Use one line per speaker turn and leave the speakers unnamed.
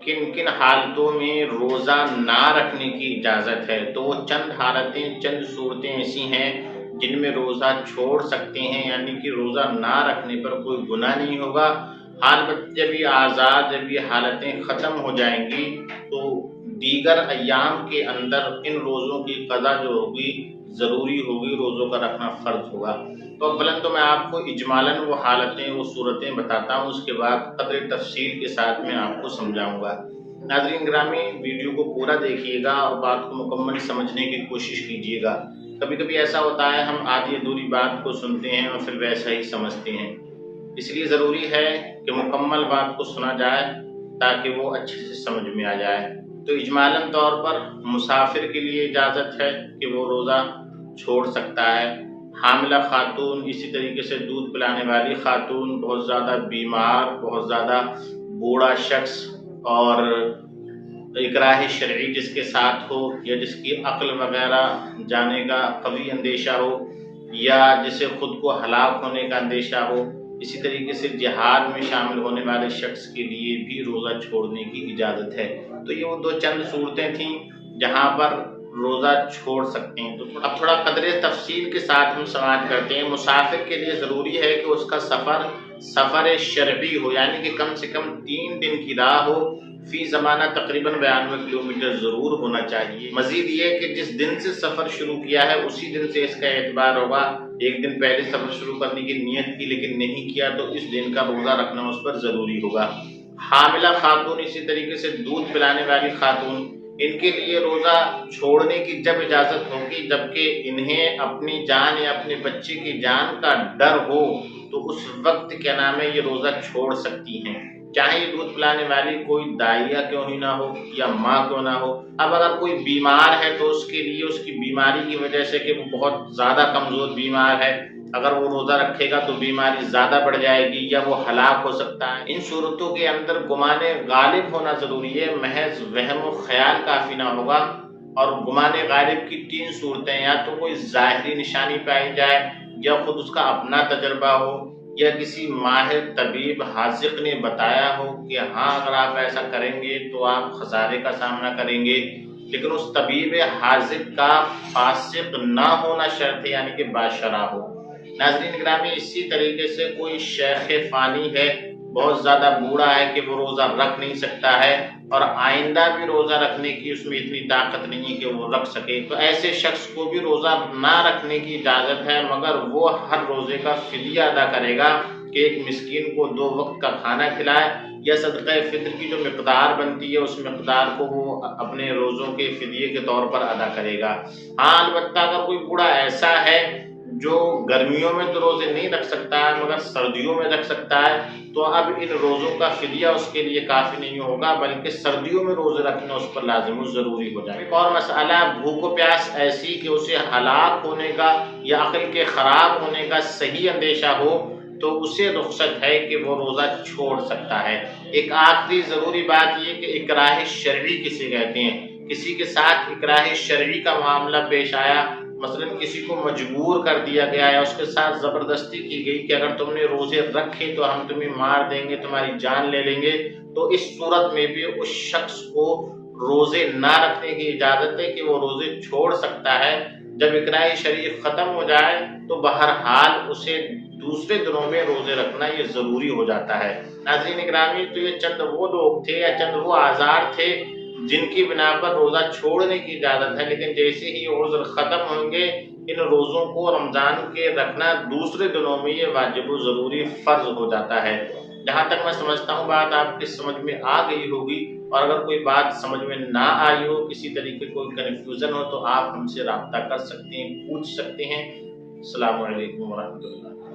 किन किन हालतों में रोज़ा ना रखने की इजाज़त है। तो वो चंद हालतें, चंद सूरतें ऐसी हैं जिनमें रोज़ा छोड़ सकते हैं, यानी कि रोज़ा ना रखने पर कोई गुनाह नहीं होगा। अलबत्ता जब ये हालतें ख़त्म हो जाएँगी तो दीगर अय्याम के अंदर इन रोज़ों की क़ज़ा जो होगी ज़रूरी होगी, रोज़ों का रखना फ़र्ज़ होगा। तो अव्वलन तो मैं आपको इजमालन वो हालतें, वो सूरतें बताता हूँ, उसके बाद क़द्र तफ़सील के साथ मैं आपको समझाऊँगा। नाज़रीन ग्रामी, वीडियो को पूरा देखिएगा और बात को मुकम्मल समझने की कोशिश कीजिएगा। कभी-कभी ऐसा होता है हम आधी अधूरी बात को सुनते हैं और फिर वैसा ही समझते हैं। इसलिए ज़रूरी है कि मुकम्मल बात को सुना जाए ताकि वो अच्छे से समझ में आ जाए। तो इजमालन तौर पर मुसाफिर के लिए इजाज़त है कि वो रोज़ा छोड़ सकता है। हामिला खातून, इसी तरीके से दूध पिलाने वाली खातून, बहुत ज़्यादा बीमार, बहुत ज़्यादा बूढ़ा शख्स और इकराह शरई जिसके साथ हो, या जिसकी अक्ल वगैरह जाने का कवी अंदेशा हो, या जिसे खुद को हलाक होने का अंदेशा हो, इसी तरीके से जिहाद में शामिल होने वाले शख्स के लिए भी रोज़ा छोड़ने की इजाज़त है। तो ये वो दो चंद सूरतें थीं जहाँ पर रोज़ा छोड़ सकते हैं। तो अब थोड़ा क़द्र तफ़सील के साथ हम समाअत करते हैं। मुसाफिर के लिए ज़रूरी है कि उसका सफ़र शरई हो, यानी कि कम से कम 3 दिन की राह हो। फ़ी ज़माना तकरीबन 92 किलोमीटर ज़रूर होना चाहिए। मज़ीद ये कि जिस दिन से सफ़र शुरू किया है उसी दिन से इसका एतबार होगा। एक दिन पहले सफ़र शुरू करने की नीयत की लेकिन नहीं किया तो इस दिन का रोज़ा रखना उस पर ज़रूरी होगा। हामिला खातून, इसी तरीके से दूध पिलाने वाली खातून, इनके लिए रोज़ा छोड़ने की जब इजाज़त होगी जबकि इन्हें अपनी जान या अपने बच्चे की जान का डर हो, तो उस वक्त क्या नाम है ये रोज़ा छोड़ सकती हैं, चाहे ये दूध पिलाने वाली कोई दाइया क्यों ही ना हो या माँ क्यों ना हो। अब अगर कोई बीमार है तो उसके लिए उसकी बीमारी की वजह से कि वो बहुत ज़्यादा कमज़ोर बीमार है, अगर वो रोज़ा रखेगा तो बीमारी ज़्यादा बढ़ जाएगी या वो हलाक हो सकता है। इन सूरतों के अंदर गुमाने गालिब होना ज़रूरी है, महज वहम व ख्याल काफ़ी ना होगा। और गुमाने गालिब की 3 सूरतें, या तो कोई ज़ाहिरी निशानी पाई जाए, या खुद उसका अपना तजर्बा हो, या किसी माहिर तबीब हाज़िक़ ने बताया हो कि हाँ अगर आप ऐसा करेंगे तो आप खसारे का सामना करेंगे, लेकिन उस तबीब हाज़िक़ का फासिक ना होना शर्त है, यानी कि बाशरा हो। नाज़रीन ग्रामी, इसी तरीके से कोई शेख़ फ़ानी है, बहुत ज़्यादा बूढ़ा है कि वो रोज़ा रख नहीं सकता है और आइंदा भी रोज़ा रखने की उसमें इतनी ताकत नहीं है कि वो रख सके, तो ऐसे शख्स को भी रोज़ा ना रखने की इजाज़त है, मगर वो हर रोज़े का फ़िदिया अदा करेगा कि एक मिस्कीन को 2 वक्त का खाना खिलाए, या सदक़े फ़ित्र की जो मिक़दार बनती है उस मिक़दार को वो अपने रोज़ों के फ़िदिये के तौर पर अदा करेगा। हाँ, अलबत्ता अगर कोई बूढ़ा ऐसा है जो गर्मियों में तो रोज़े नहीं रख सकता है मगर सर्दियों में रख सकता है, तो अब इन रोज़ों का फ़िदिया उसके लिए काफ़ी नहीं होगा, बल्कि सर्दियों में रोज़े रखना उस पर लाज़िम ज़रूरी हो जाए। एक और मसला, भूख व प्यास ऐसी कि उसे हलाक होने का या अक़ल के ख़राब होने का सही अंदेशा हो, तो उसे रुख़्सत है कि वो रोज़ा छोड़ सकता है। एक आखिरी ज़रूरी बात ये कि इकराह शरई किसे कहते हैं। किसी के साथ इकराह शरई का मामला पेश आया, मसलन किसी को मजबूर कर दिया गया है, उसके साथ ज़बरदस्ती की गई कि अगर तुमने रोज़े रखे तो हम तुम्हें मार देंगे, तुम्हारी जान ले लेंगे, तो इस सूरत में भी उस शख्स को रोज़े ना रखने की इजाज़त है कि वो रोज़े छोड़ सकता है। जब इकराह शरई ख़त्म हो जाए तो बहरहाल उसे दूसरे दिनों में रोज़े रखना ये ज़रूरी हो जाता है। नाज़रीन ग्रामी, तो ये चंद वो लोग थे या चंद वो आज़ार थे जिनकी बिना पर रोज़ा छोड़ने की इजाज़त है, लेकिन जैसे ही उज़्र ख़त्म होंगे इन रोज़ों को रमज़ान के रखना दूसरे दिनों में ये वाजिब व ज़रूरी फ़र्ज़ हो जाता है। जहाँ तक मैं समझता हूँ बात आपकी समझ में आ गई होगी, और अगर कोई बात समझ में ना आई हो, किसी तरीके कोई कन्फ्यूज़न हो, तो आप हमसे राब्ता कर सकते हैं, पूछ सकते हैं। अस्सलामु अलैकुम व रहमतुल्लाह।